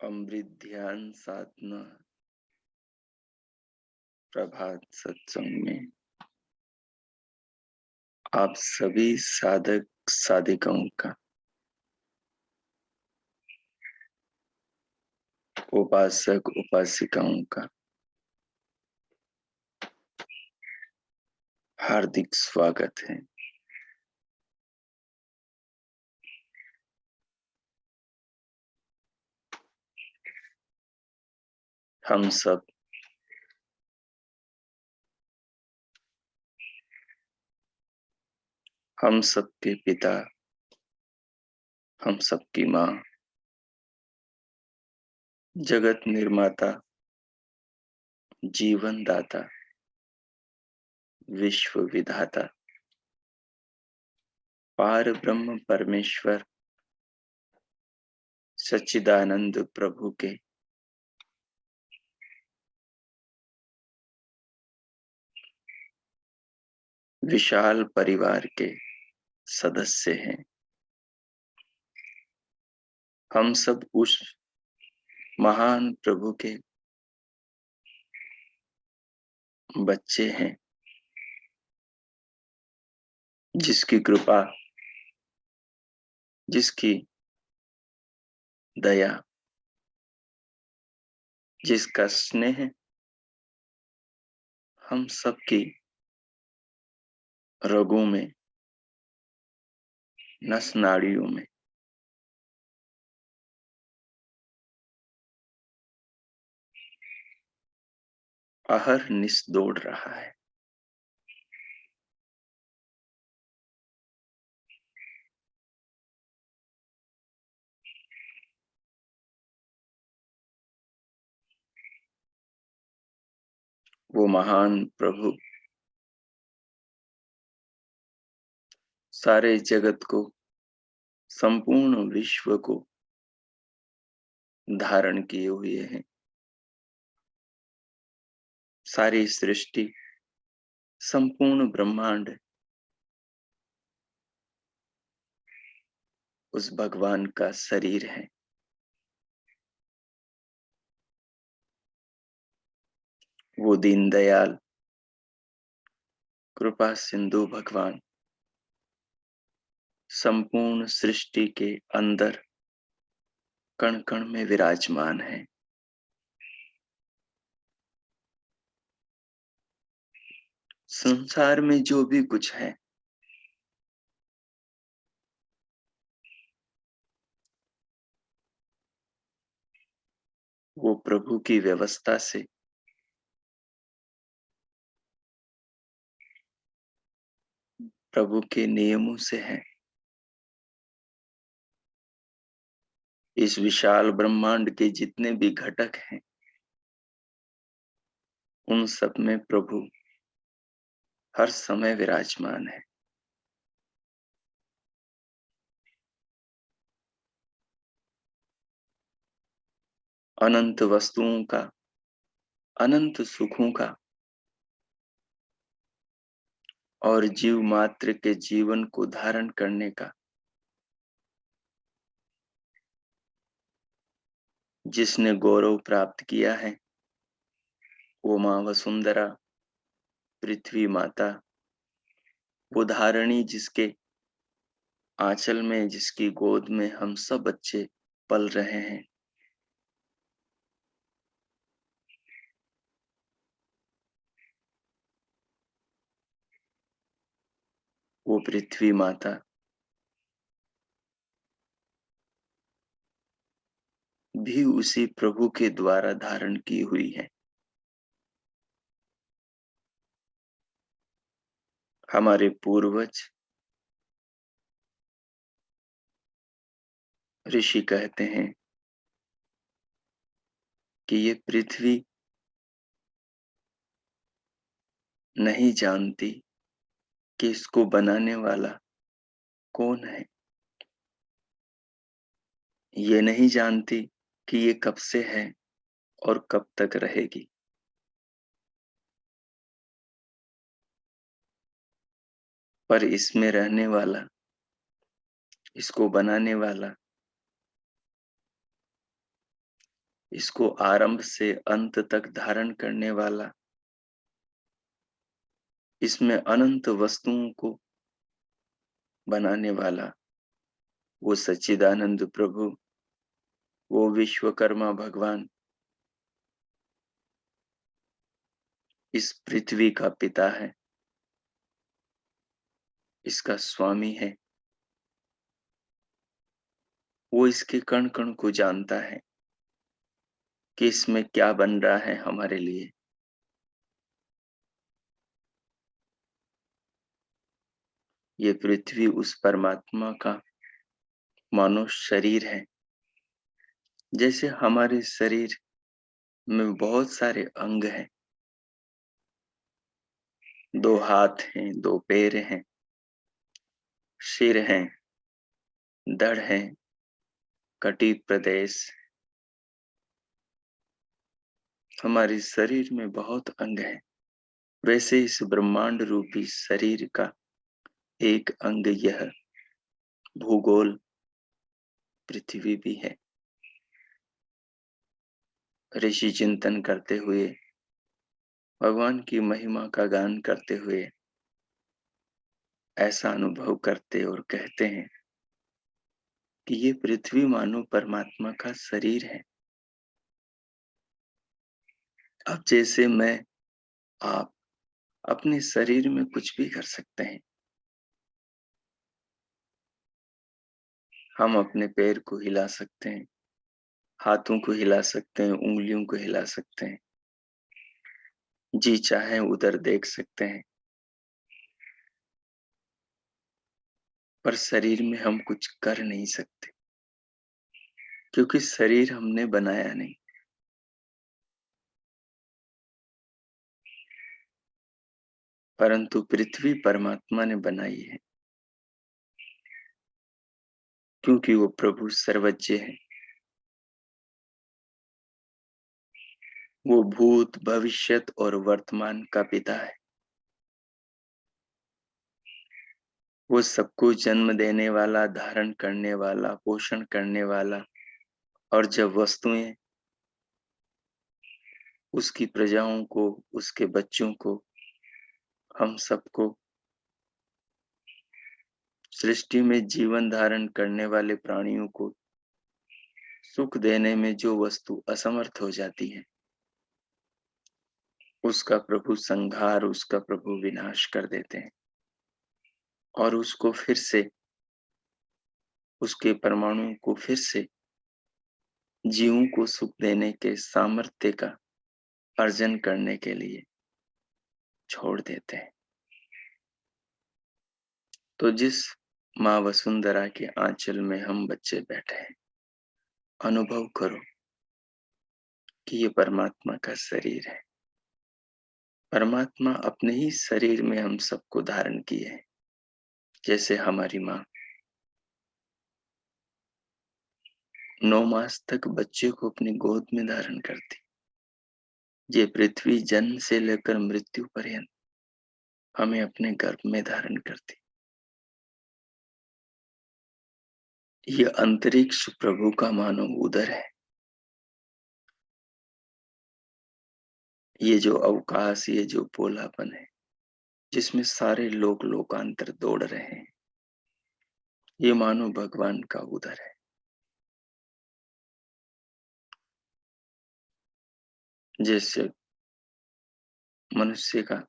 अमृत ध्यान साधना प्रभात सत्संग में आप सभी साधक साधिकाओं का, उपासक उपासिकाओं का हार्दिक स्वागत है। हम सबके पिता, हम सबकी माँ, जगत निर्माता, जीवन दाता, विश्व विधाता, पार ब्रह्म परमेश्वर सच्चिदानंद प्रभु के विशाल परिवार के सदस्य हैं। हम सब उस महान प्रभु के बच्चे हैं जिसकी कृपा, जिसकी दया, जिसका स्नेह हम सबकी रगों में, नस नाड़ियों में अहरनिश दौड़ रहा है। वो महान प्रभु सारे जगत को, संपूर्ण विश्व को धारण किए हुए हैं। सारी सृष्टि, संपूर्ण ब्रह्मांड उस भगवान का शरीर है। वो दीनदयाल कृपा सिंधु भगवान संपूर्ण सृष्टि के अंदर कण कण में विराजमान है। संसार में जो भी कुछ है, वो प्रभु की व्यवस्था से, प्रभु के नियमों से है। इस विशाल ब्रह्मांड के जितने भी घटक हैं, उन सब में प्रभु हर समय विराजमान है। अनंत वस्तुओं का, अनंत सुखों का और जीव मात्र के जीवन को धारण करने का जिसने गौरव प्राप्त किया है, वो माँ वसुंधरा, पृथ्वी माता, वो धारणी जिसके आंचल में, जिसकी गोद में हम सब बच्चे पल रहे हैं। वो पृथ्वी माता भी उसी प्रभु के द्वारा धारण की हुई है। हमारे पूर्वज ऋषि कहते हैं कि ये पृथ्वी नहीं जानती कि इसको बनाने वाला कौन है। ये नहीं जानती कि ये कब से है और कब तक रहेगी। पर इसमें रहने वाला, इसको बनाने वाला, इसको आरंभ से अंत तक धारण करने वाला, इसमें अनंत वस्तुओं को बनाने वाला, वो सच्चिदानंद प्रभु, वो विश्वकर्मा भगवान इस पृथ्वी का पिता है, इसका स्वामी है। वो इसके कण कण को जानता है कि इसमें क्या बन रहा है हमारे लिए। ये पृथ्वी उस परमात्मा का मानो शरीर है। जैसे हमारे शरीर में बहुत सारे अंग हैं, 2 हाथ हैं, 2 पैर हैं, सिर है, धड़ है, कटी प्रदेश। हमारे शरीर में बहुत अंग हैं। वैसे इस ब्रह्मांड रूपी शरीर का एक अंग यह भूगोल पृथ्वी भी है। ऋषि चिंतन करते हुए, भगवान की महिमा का गान करते हुए ऐसा अनुभव करते और कहते हैं कि ये पृथ्वी मानो परमात्मा का शरीर है। अब जैसे मैं, आप अपने शरीर में कुछ भी कर सकते हैं। हम अपने पैर को हिला सकते हैं, हाथों को हिला सकते हैं, उंगलियों को हिला सकते हैं, जी चाहे उधर देख सकते हैं। पर शरीर में हम कुछ कर नहीं सकते, क्योंकि शरीर हमने बनाया नहीं। परंतु पृथ्वी परमात्मा ने बनाई है, क्योंकि वो प्रभु सर्वज्ञ है। वो भूत, भविष्यत और वर्तमान का पिता है। वो सबको जन्म देने वाला, धारण करने वाला, पोषण करने वाला, और जब वस्तुएं उसकी प्रजाओं को, उसके बच्चों को, हम सबको सृष्टि में जीवन धारण करने वाले प्राणियों को सुख देने में जो वस्तु असमर्थ हो जाती है, उसका प्रभु संहार, उसका प्रभु विनाश कर देते हैं और उसको फिर से, उसके परमाणु को फिर से जीवों को सुख देने के सामर्थ्य का अर्जन करने के लिए छोड़ देते हैं। तो जिस माँ वसुंधरा के आंचल में हम बच्चे बैठे हैं, अनुभव करो कि ये परमात्मा का शरीर है। परमात्मा अपने ही शरीर में हम सबको धारण किए है। जैसे हमारी माँ 9 मास तक बच्चे को अपनी गोद में धारण करती, ये पृथ्वी जन्म से लेकर मृत्यु पर्यंत हमें अपने गर्भ में धारण करती। ये अंतरिक्ष प्रभु का मानो उदर है। ये जो अवकाश, ये जो पोलापन है, जिसमें सारे लोग लोकांतर दौड़ रहे हैं, ये मानो भगवान का उदर है। जैसे मनुष्य का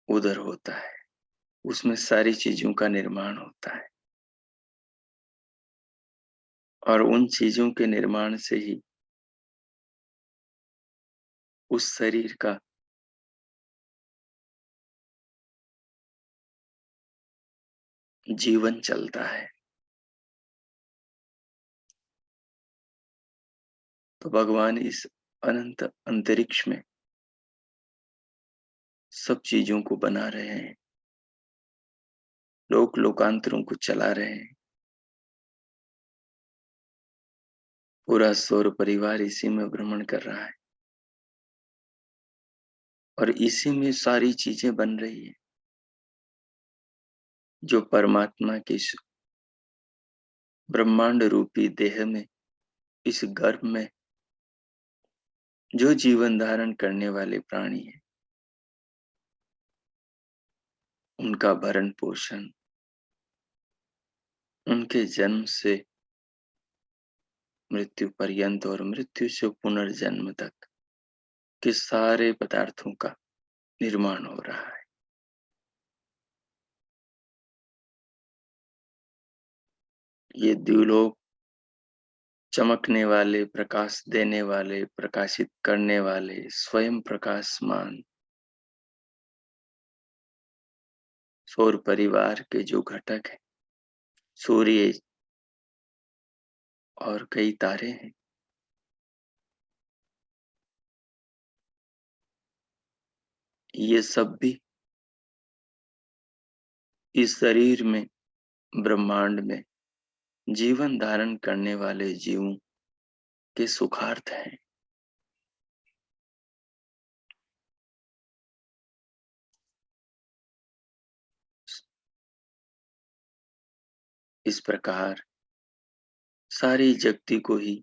उदर होता है, उसमें सारी चीजों का निर्माण होता है, और उन चीजों के निर्माण से ही उस शरीर का जीवन चलता है। तो भगवान इस अनंत अंतरिक्ष में सब चीजों को बना रहे हैं, लोक लोकांतरों को चला रहे हैं। पूरा सौर परिवार इसी में भ्रमण कर रहा है, और इसी में सारी चीजें बन रही है, जो परमात्मा के इस ब्रह्मांड रूपी देह में, इस गर्भ में जो जीवन धारण करने वाले प्राणी हैं, उनका भरण पोषण, उनके जन्म से मृत्यु पर्यंत और मृत्यु से पुनर्जन्म तक के सारे पदार्थों का निर्माण हो रहा है। ये द्युलोक चमकने वाले, प्रकाश देने वाले, प्रकाशित करने वाले, स्वयं प्रकाशमान सौर परिवार के जो घटक हैं, सूर्य और कई तारे हैं, ये सब भी इस शरीर में, ब्रह्मांड में जीवन धारण करने वाले जीवों के सुखार्थ हैं। इस प्रकार सारी जगती को ही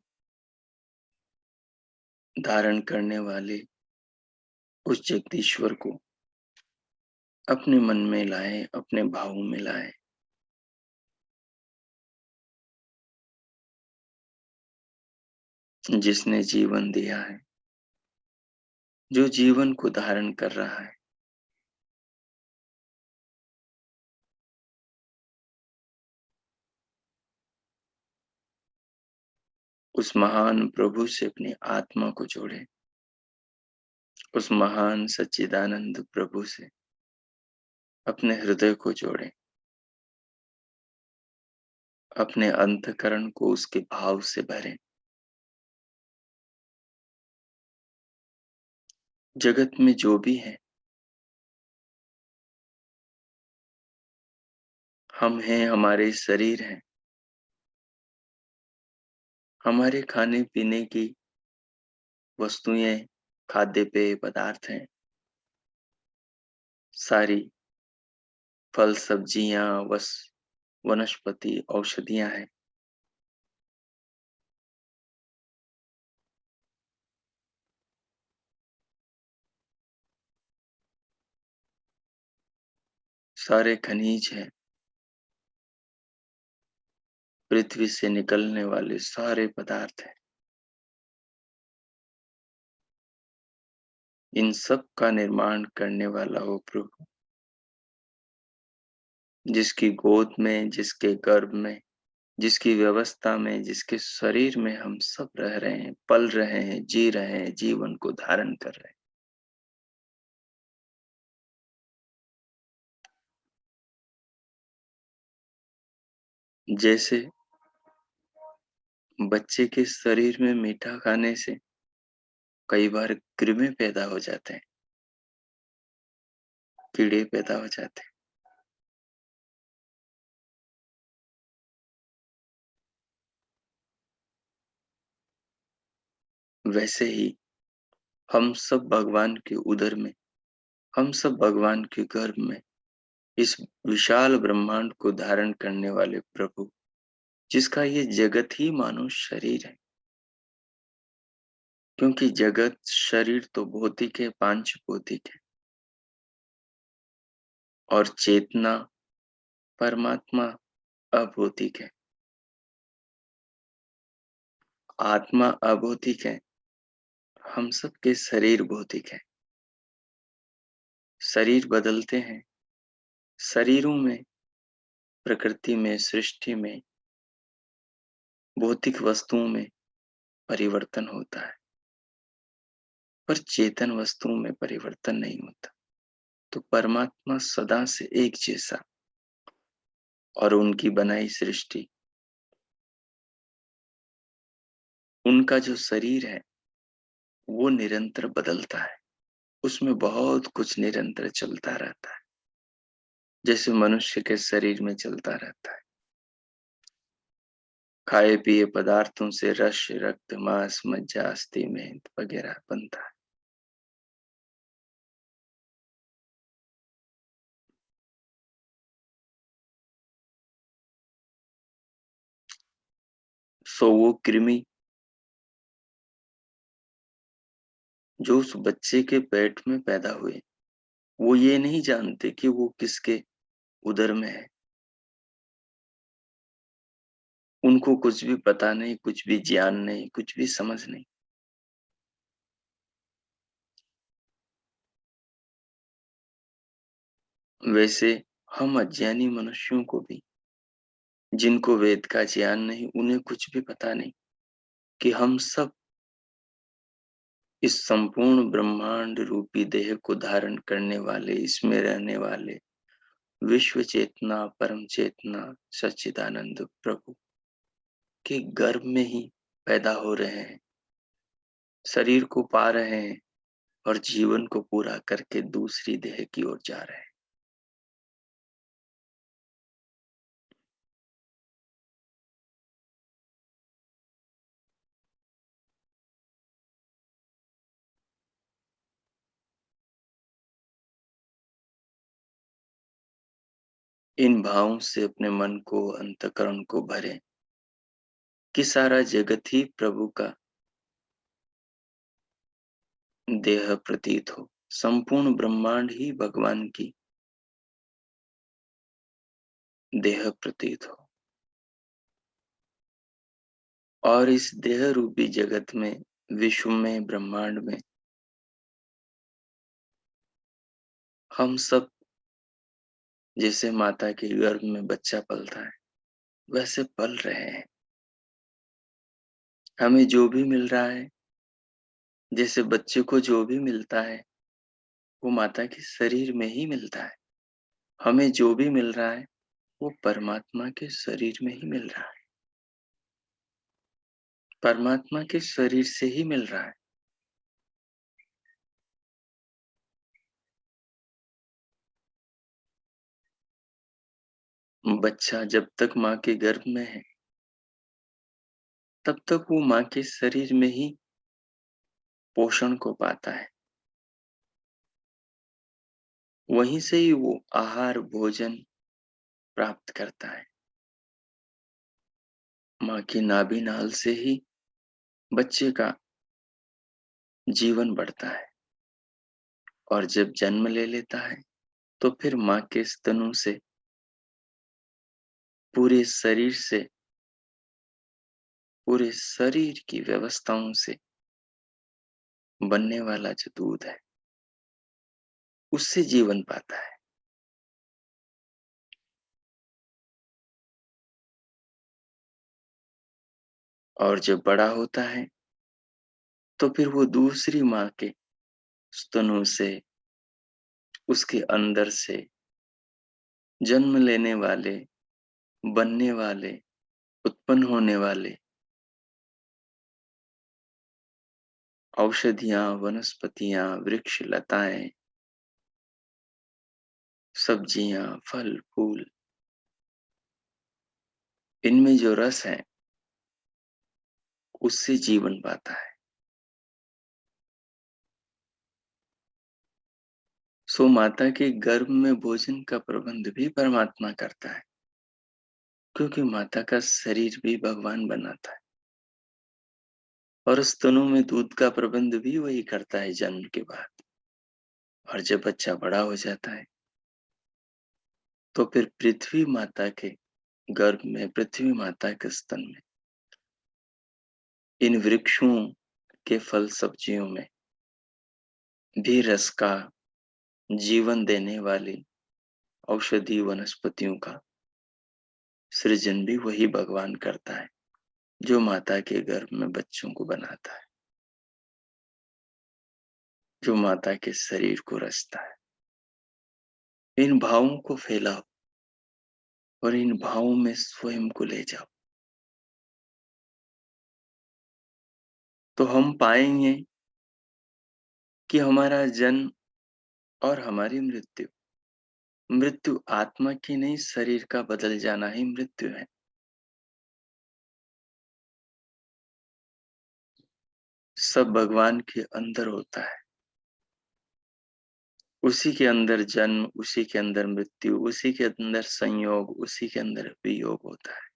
धारण करने वाले उस जगदीश्वर को अपने मन में लाए, अपने भावों में लाए। जिसने जीवन दिया है, जो जीवन को धारण कर रहा है, उस महान प्रभु से अपनी आत्मा को जोड़े, उस महान सच्चिदानंद प्रभु से अपने हृदय को जोड़े, अपने अंतःकरण को उसके भाव से भरें। जगत में जो भी है, हम हैं, हमारे शरीर हैं, हमारे खाने पीने की वस्तुएं, खाद्य पेय पदार्थ हैं, सारी फल सब्जियां, वनस्पति औषधियां हैं। सारे खनिज हैं, पृथ्वी से निकलने वाले सारे पदार्थ हैं। इन सब का निर्माण करने वाला वो प्रभु, जिसकी गोद में, जिसके गर्भ में, जिसकी व्यवस्था में, जिसके शरीर में हम सब रह रहे हैं, पल रहे हैं, जी रहे हैं, जीवन को धारण कर रहे हैं। जैसे बच्चे के शरीर में मीठा खाने से कई बार कृमि पैदा हो जाते हैं, कीड़े पैदा हो जाते हैं। वैसे ही हम सब भगवान के उदर में, हम सब भगवान के गर्भ में, इस विशाल ब्रह्मांड को धारण करने वाले प्रभु, जिसका ये जगत ही मानो शरीर है, क्योंकि जगत शरीर तो भौतिक है, पांच भौतिक है, और चेतना परमात्मा अभौतिक है। आत्मा अभौतिक है, हम सबके शरीर भौतिक है। शरीर बदलते हैं, शरीरों में, प्रकृति में, सृष्टि में, भौतिक वस्तुओं में परिवर्तन होता है, पर चेतन वस्तुओं में परिवर्तन नहीं होता। तो परमात्मा सदा से एक जैसा, और उनकी बनाई सृष्टि, उनका जो शरीर है वो निरंतर बदलता है, उसमें बहुत कुछ निरंतर चलता रहता है, जैसे मनुष्य के शरीर में चलता रहता है। खाए पिए पदार्थों से रस, रक्त, मांस, मज्जा, अस्थि, मेद वगैरह बनता है। सो वो कृमि जो उस बच्चे के पेट में पैदा हुए, वो ये नहीं जानते कि वो किसके उदर में है। उनको कुछ भी पता नहीं, कुछ भी ज्ञान नहीं, कुछ भी समझ नहीं। वैसे हम अज्ञानी मनुष्यों को भी, जिनको वेद का ज्ञान नहीं, उन्हें कुछ भी पता नहीं कि हम सब इस संपूर्ण ब्रह्मांड रूपी देह को धारण करने वाले, इसमें रहने वाले विश्व चेतना, परम चेतना, सच्चिदानंद प्रभु के गर्भ में ही पैदा हो रहे हैं, शरीर को पा रहे हैं, और जीवन को पूरा करके दूसरी देह की ओर जा रहे हैं। इन भावों से अपने मन को, अंतःकरण को भरें कि सारा जगत ही प्रभु का देह प्रतीत हो, संपूर्ण ब्रह्मांड ही भगवान की देह प्रतीत हो, और इस देह रूपी जगत में, विश्व में, ब्रह्मांड में हम सब जैसे माता के गर्भ में बच्चा पलता है, वैसे पल रहे हैं। हमें जो भी मिल रहा है, जैसे बच्चे को जो भी मिलता है, वो माता के शरीर में ही मिलता है। हमें जो भी मिल रहा है, वो परमात्मा के शरीर में ही मिल रहा है, परमात्मा के शरीर से ही मिल रहा है। बच्चा जब तक माँ के गर्भ में है, तब तक वो माँ के शरीर में ही पोषण को पाता है, वहीं से ही वो आहार, भोजन प्राप्त करता है। माँ की नाभि नाल से ही बच्चे का जीवन बढ़ता है, और जब जन्म ले लेता है, तो फिर माँ के स्तनों से, पूरे शरीर से, पूरे शरीर की व्यवस्थाओं से बनने वाला जो दूध है, उससे जीवन पाता है। और जब बड़ा होता है, तो फिर वो दूसरी माँ के स्तनों से, उसके अंदर से जन्म लेने वाले, बनने वाले, उत्पन्न होने वाले औषधियां, वनस्पतियां, वृक्ष, लताएं, सब्जियां, फल, फूल, इनमें जो रस है, उससे जीवन पाता है। सो माता के गर्भ में भोजन का प्रबंध भी परमात्मा करता है, क्योंकि माता का शरीर भी भगवान बनाता है, और स्तनों में दूध का प्रबंध भी वही करता है जन्म के बाद। और जब बच्चा बड़ा हो जाता है तो फिर पृथ्वी माता के गर्भ में, पृथ्वी माता के स्तन में इन वृक्षों के फल सब्जियों में भी रस का, जीवन देने वाली औषधि वनस्पतियों का सृजन भी वही भगवान करता है जो माता के गर्भ में बच्चों को बनाता है, जो माता के शरीर को रचता है। इन भावों को फैलाओ और इन भावों में स्वयं को ले जाओ, तो हम पाएंगे कि हमारा जन्म और हमारी मृत्यु, मृत्यु आत्मा की नहीं, शरीर का बदल जाना ही मृत्यु है। सब भगवान के अंदर होता है, उसी के अंदर जन्म, उसी के अंदर मृत्यु, उसी के अंदर संयोग, उसी के अंदर वियोग होता है।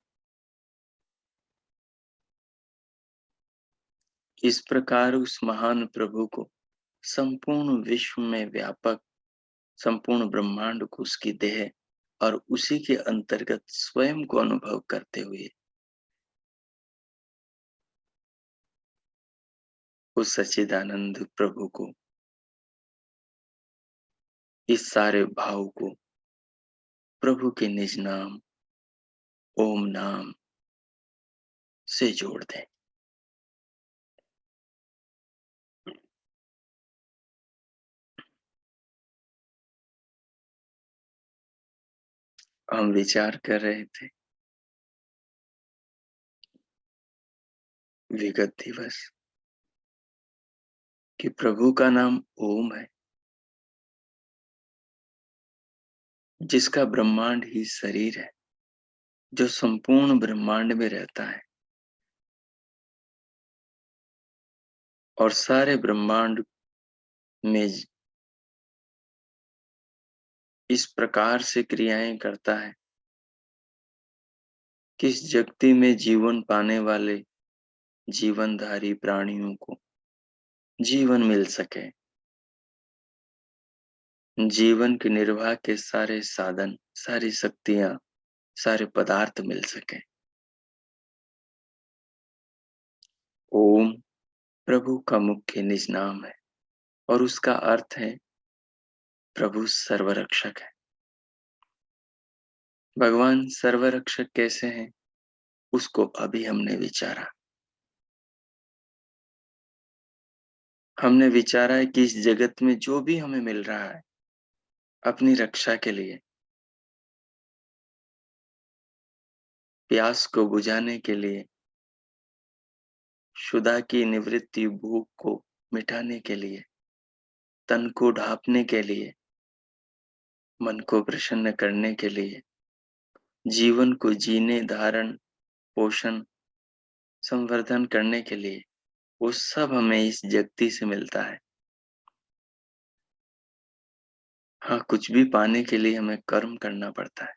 इस प्रकार उस महान प्रभु को संपूर्ण विश्व में व्यापक, संपूर्ण ब्रह्मांड को उसकी देह और उसी के अंतर्गत स्वयं को अनुभव करते हुए उस सच्चिदानंद प्रभु को, इस सारे भाव को प्रभु के निज नाम ओम नाम से जोड़ दें। हम विचार कर रहे थे विगत दिवस कि प्रभु का नाम ओम है, जिसका ब्रह्मांड ही शरीर है, जो संपूर्ण ब्रह्मांड में रहता है और सारे ब्रह्मांड में इस प्रकार से क्रियाएं करता है कि इस जगति में जीवन पाने वाले जीवनधारी प्राणियों को जीवन मिल सके, जीवन के निर्वाह के सारे साधन, सारी शक्तियां, सारे पदार्थ मिल सके। ओम प्रभु का मुख्य निज नाम है और उसका अर्थ है प्रभु सर्वरक्षक है। भगवान सर्वरक्षक कैसे हैं उसको अभी हमने विचारा। हमने विचारा है कि इस जगत में जो भी हमें मिल रहा है अपनी रक्षा के लिए, प्यास को बुझाने के लिए, क्षुधा की निवृत्ति, भूख को मिटाने के लिए, तन को ढांपने के लिए, मन को प्रसन्न करने के लिए, जीवन को जीने, धारण, पोषण, संवर्धन करने के लिए, वो सब हमें इस जगती से मिलता है। हाँ, कुछ भी पाने के लिए हमें कर्म करना पड़ता है,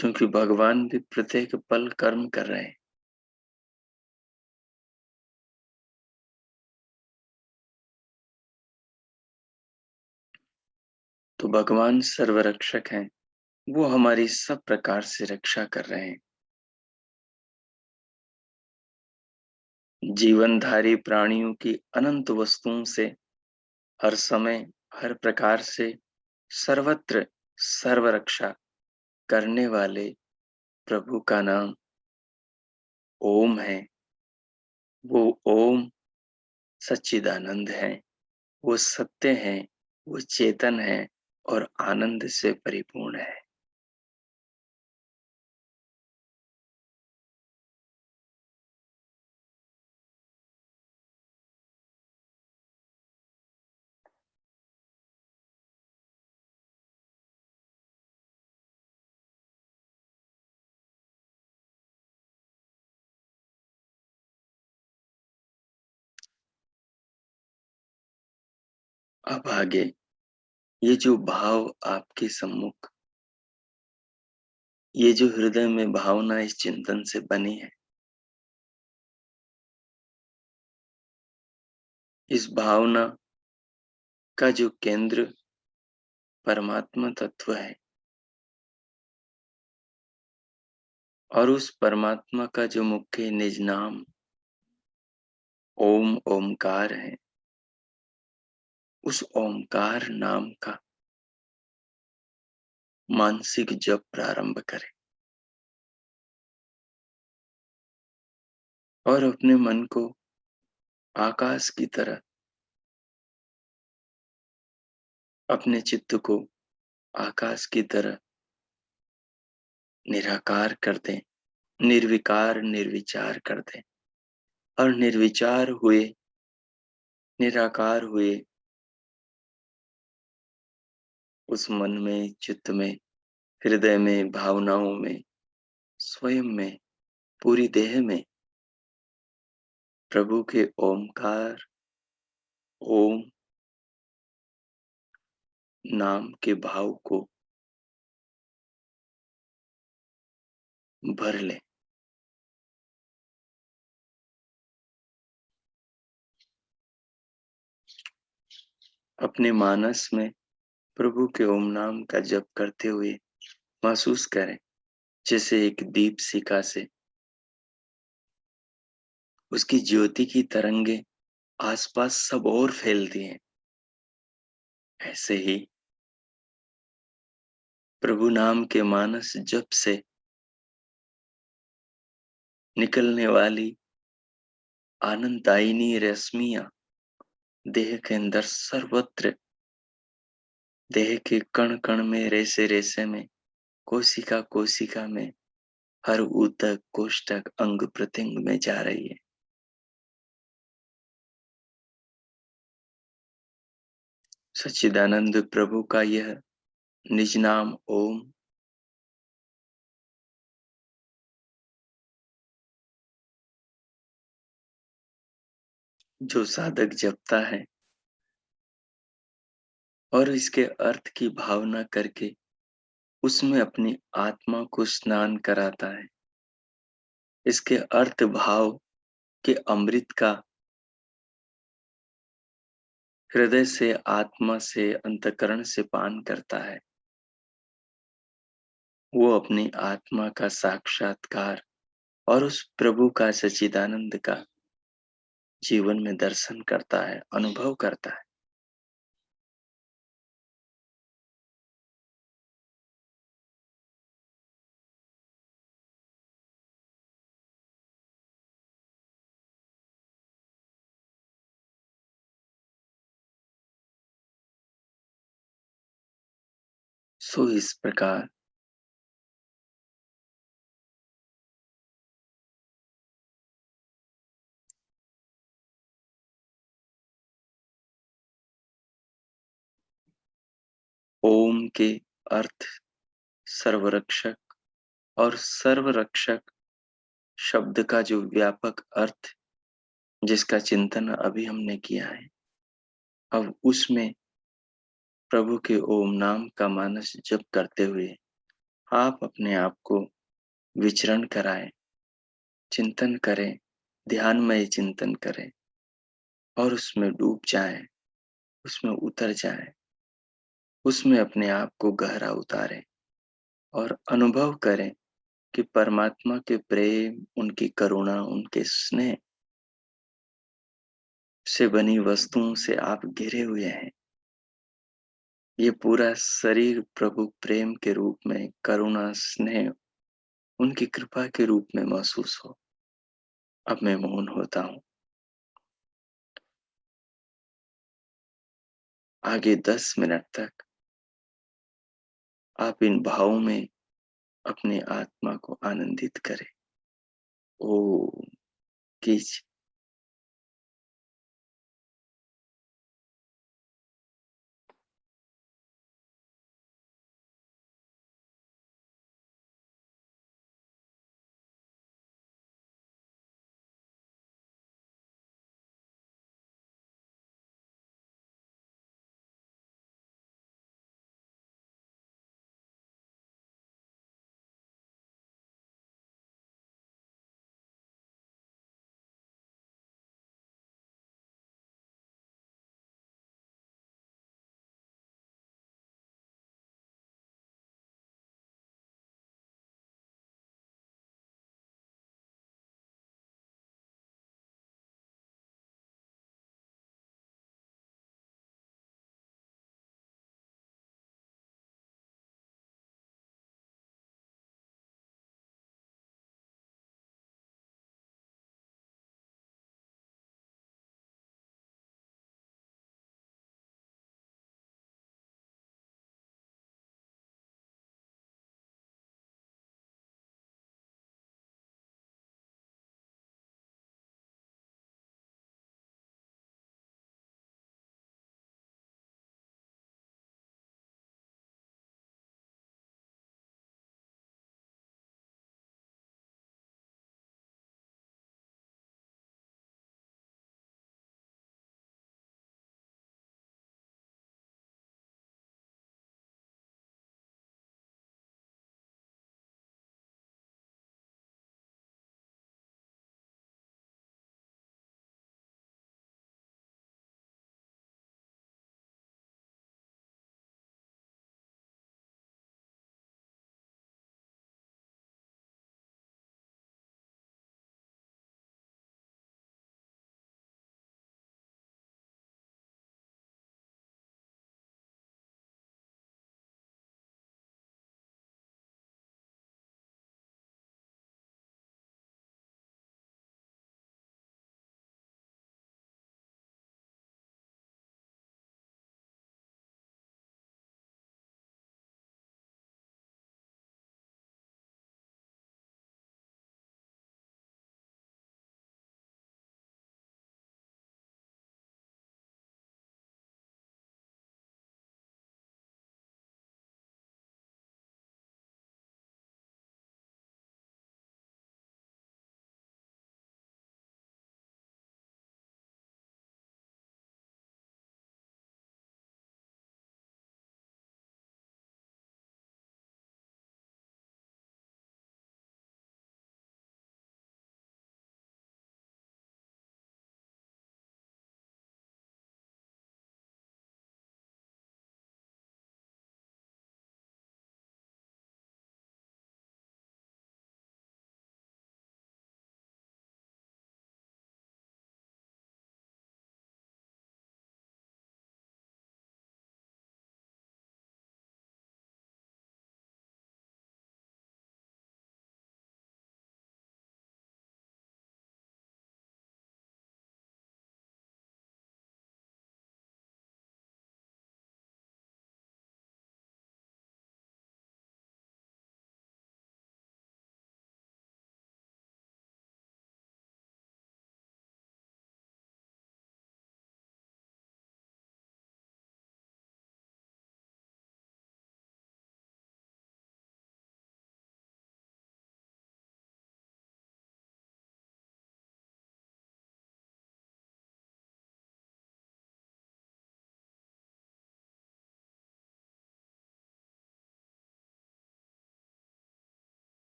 क्योंकि भगवान भी प्रत्येक पल कर्म कर रहे हैं। तो भगवान सर्वरक्षक हैं, वो हमारी सब प्रकार से रक्षा कर रहे हैं। जीवनधारी प्राणियों की अनंत वस्तुओं से हर समय, हर प्रकार से, सर्वत्र सर्वरक्षा करने वाले प्रभु का नाम ओम है। वो ओम सच्चिदानंद है, वो सत्य है, वो चेतन है और आनंद से परिपूर्ण है। अब आगे ये जो भाव आपके सम्मुख, ये जो हृदय में भावना इस चिंतन से बनी है, इस भावना का जो केंद्र परमात्मा तत्व है और उस परमात्मा का जो मुख्य निज नाम ओम ओमकार है, उस ओमकार नाम का मानसिक जप प्रारंभ करें और अपने मन को आकाश की तरह, अपने चित्त को आकाश की तरह निराकार कर दें, निर्विकार निर्विचार कर दें और निर्विचार हुए, निराकार हुए उस मन में, चित्त में, हृदय में, भावनाओं में, स्वयं में, पूरी देह में प्रभु के ओमकार, ओम नाम के भाव को भर लें। अपने मानस में प्रभु के ओम नाम का जप करते हुए महसूस करें जैसे एक दीपशिखा से उसकी ज्योति की तरंगे आसपास सब ओर फैलती हैं। ऐसे ही प्रभु नाम के मानस जप से निकलने वाली आनंददायिनी रश्मियां देह के अंदर सर्वत्र, देह के कण कण में, रेसे रेसे में, कोशिका कोशिका में, हर ऊतक कोष्ठक अंग प्रत्यंग में जा रही है। सच्चिदानंद प्रभु का यह निज नाम ओम जो साधक जपता है और इसके अर्थ की भावना करके उसमें अपनी आत्मा को स्नान कराता है, इसके अर्थ भाव के अमृत का हृदय से, आत्मा से, अंतकरण से पान करता है, वो अपनी आत्मा का साक्षात्कार और उस प्रभु का, सच्चिदानंद का जीवन में दर्शन करता है, अनुभव करता है। सो इस प्रकार ओम के अर्थ सर्वरक्षक और सर्वरक्षक शब्द का जो व्यापक अर्थ जिसका चिंतन अभी हमने किया है, अब उसमें प्रभु के ओम नाम का मानस जप करते हुए आप अपने आप को विचरण कराएं, चिंतन करें, ध्यानमय चिंतन करें और उसमें डूब जाएं, उसमें उतर जाएं, उसमें अपने आप को गहरा उतारें और अनुभव करें कि परमात्मा के प्रेम, उनकी करुणा, उनके स्नेह से बनी वस्तुओं से आप घिरे हुए हैं। ये पूरा शरीर प्रभु प्रेम के रूप में, करुणा, स्नेह, उनकी कृपा के रूप में महसूस हो। अब मैं मौन होता हूँ। आगे 10 मिनट तक आप इन भावों में अपने आत्मा को आनंदित करें। ओम कीजिए।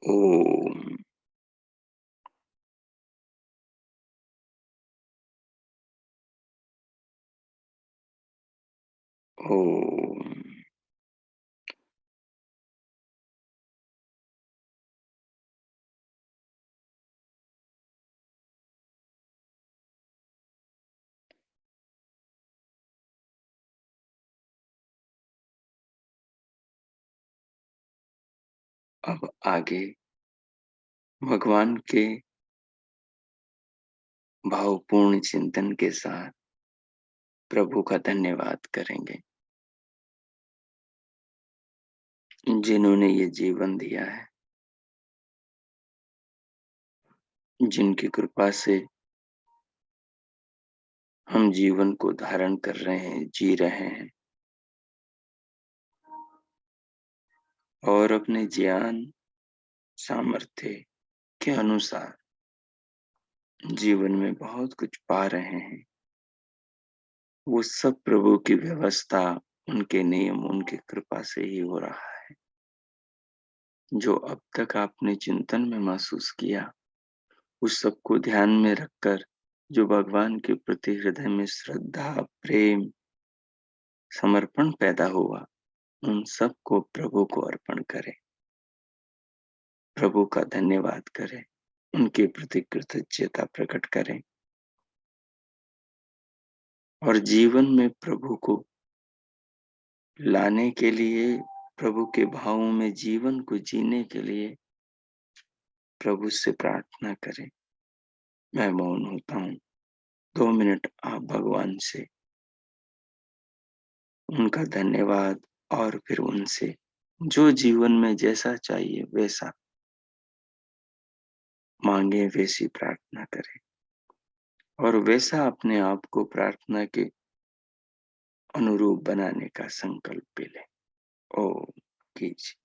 ओम। ओम। अब आगे भगवान के भावपूर्ण चिंतन के साथ प्रभु का धन्यवाद करेंगे, जिन्होंने ये जीवन दिया है, जिनकी कृपा से हम जीवन को धारण कर रहे हैं, जी रहे हैं और अपने ज्ञान सामर्थ्य के अनुसार जीवन में बहुत कुछ पा रहे हैं। वो सब प्रभु की व्यवस्था, उनके नियम, उनकी कृपा से ही हो रहा है। जो अब तक आपने चिंतन में महसूस किया, उस सबको ध्यान में रखकर जो भगवान के प्रति हृदय में श्रद्धा, प्रेम, समर्पण पैदा हुआ, उन सबको प्रभु को अर्पण करें, प्रभु का धन्यवाद करें, उनके प्रति कृतज्ञता प्रकट करें और जीवन में प्रभु को लाने के लिए, प्रभु के भावों में जीवन को जीने के लिए प्रभु से प्रार्थना करें। मैं मौन होता हूँ। 2 मिनट आप भगवान से उनका धन्यवाद और फिर उनसे जो जीवन में जैसा चाहिए वैसा मांगे, वैसी प्रार्थना करें और वैसा अपने आप को प्रार्थना के अनुरूप बनाने का संकल्प भी लें। ओम कीजिए।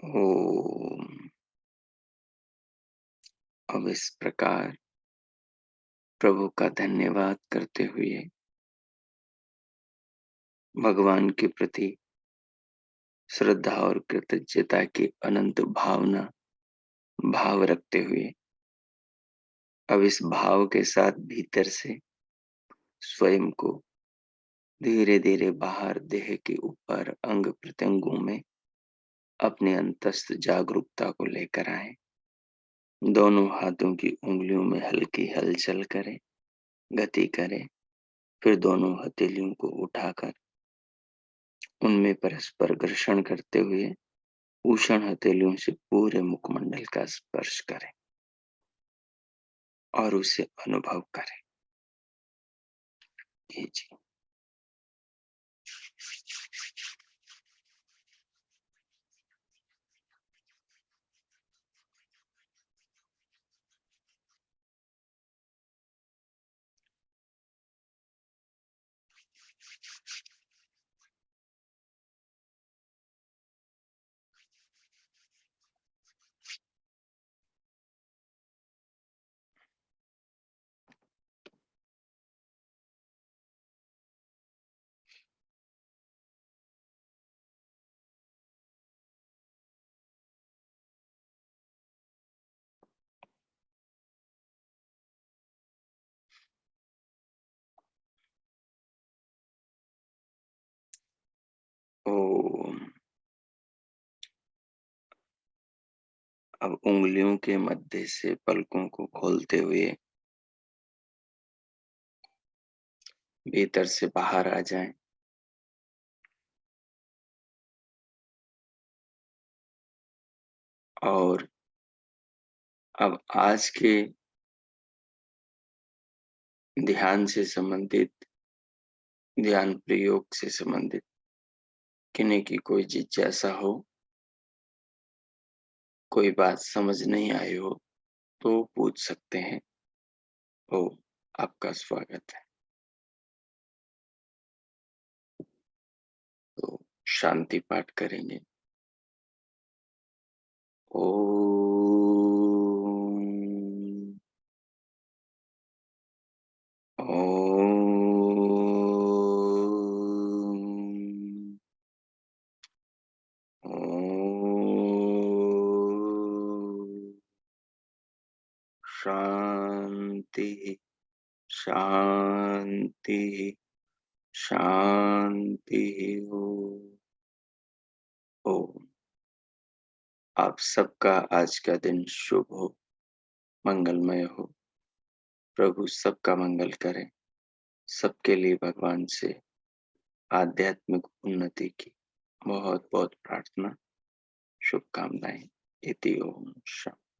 ओम। अब इस प्रकार प्रभु का धन्यवाद करते हुए, भगवान के प्रति श्रद्धा और कृतज्ञता की अनंत भाव रखते हुए, अब इस भाव के साथ भीतर से स्वयं को धीरे धीरे बाहर देह के ऊपर अंग प्रत्यंगों में अपने अंतस्थ जागरूकता को लेकर आए। दोनों हाथों की उंगलियों में हल्की हलचल करें, गति करें, फिर दोनों हथेलियों को उठाकर उनमें परस्पर घर्षण करते हुए उषण हथेलियों से पूरे मुखमंडल का स्पर्श करें और उसे अनुभव करें। जी जी। ओम। अब उंगलियों के मध्य से पलकों को खोलते हुए भीतर से बाहर आ जाएं और अब आज के ध्यान से संबंधित, ध्यान प्रयोग से संबंधित किन्हीं की कोई जिज्ञासा हो, कोई बात समझ नहीं आई हो, तो पूछ सकते हैं। ओ, आपका स्वागत है। तो शांति पाठ करेंगे। ओम। ओम। ओम। शांति, शांति, शांति हो। ओम। आप सबका आज का दिन शुभ हो, मंगलमय हो। प्रभु सबका मंगल करे। सबके लिए भगवान से आध्यात्मिक उन्नति की बहुत बहुत प्रार्थना, शुभकामनाएं। इति ओम शांति।